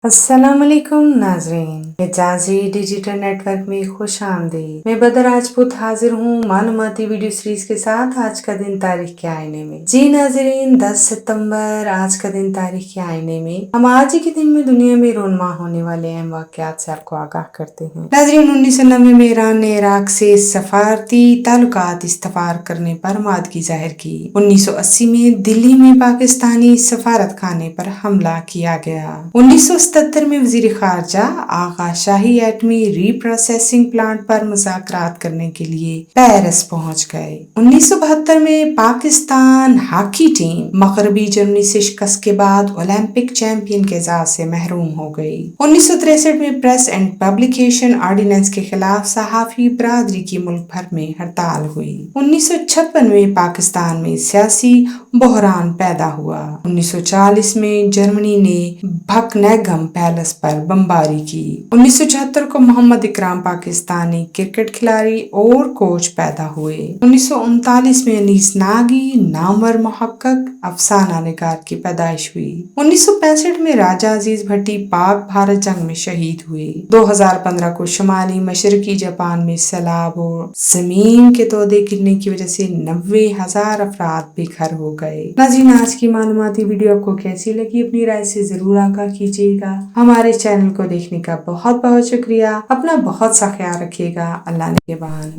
السلام علیکم ناظرین، اعجازی ڈیجیٹل نیٹ ورک میں خوش آمدید۔ میں بدر راجپوت حاضر ہوں معلوماتی ویڈیو سیریز کے ساتھ آج کا دن تاریخ کے آئینے میں۔ جی ناظرین، 10 ستمبر آج کا دن تاریخ کے آئینے میں ہم آج ہی کے دن میں دنیا میں رونما ہونے والے اہم واقعات سے آپ کو آگاہ کرتے ہیں۔ ناظرین، 1990 میں ایران نے عراق سے سفارتی تعلقات استوار کرنے پر آمادگی ظاہر کی۔ 1980 میں دلی میں پاکستانی سفارت خانے پر حملہ کیا گیا۔ 1977 میں وزیر خارجہ آغا شاہی ایٹمی ری پروسیسنگ پلانٹ پر مذاکرات کرنے کے لیے پیرس پہنچ گئے۔ 1972 میں پاکستان ہاکی ٹیم مغربی جرمنی سے شکست کے بعد اولمپک چیمپئن کے اعزاز سے محروم ہو گئی۔ 1963 میں پریس اینڈ پبلیکیشن آرڈیننس کے خلاف صحافی برادری کی ملک بھر میں ہڑتال ہوئی۔ 1956 میں پاکستان میں سیاسی بحران پیدا ہوا۔ 1940 میں جرمنی نے بکنگھم پیلس پر بمباری کی۔ 1974 کو محمد اکرام پاکستانی کرکٹ کھلاڑی اور کوچ پیدا ہوئے۔ 1939 میں انیس ناگی نامور محقق افسانہ نگار کی پیدائش ہوئی۔ 1965 میں راجہ عزیز بھٹی پاک بھارت جنگ میں شہید ہوئے۔ 2015 کو شمالی مشرقی جاپان میں سیلاب اور زمین کے تودے گرنے کی وجہ سے 90,000 افراد بے گھر ہو گئے۔ ناظرین، آج کی معلوماتی ویڈیو آپ کو کیسی لگی؟ اپنی رائے سے ضرور آگاہ کیجیے گا۔ ہمارے چینل کو دیکھنے کا بہت بہت شکریہ۔ اپنا بہت سا خیال رکھیے گا۔ اللہ نگہبان۔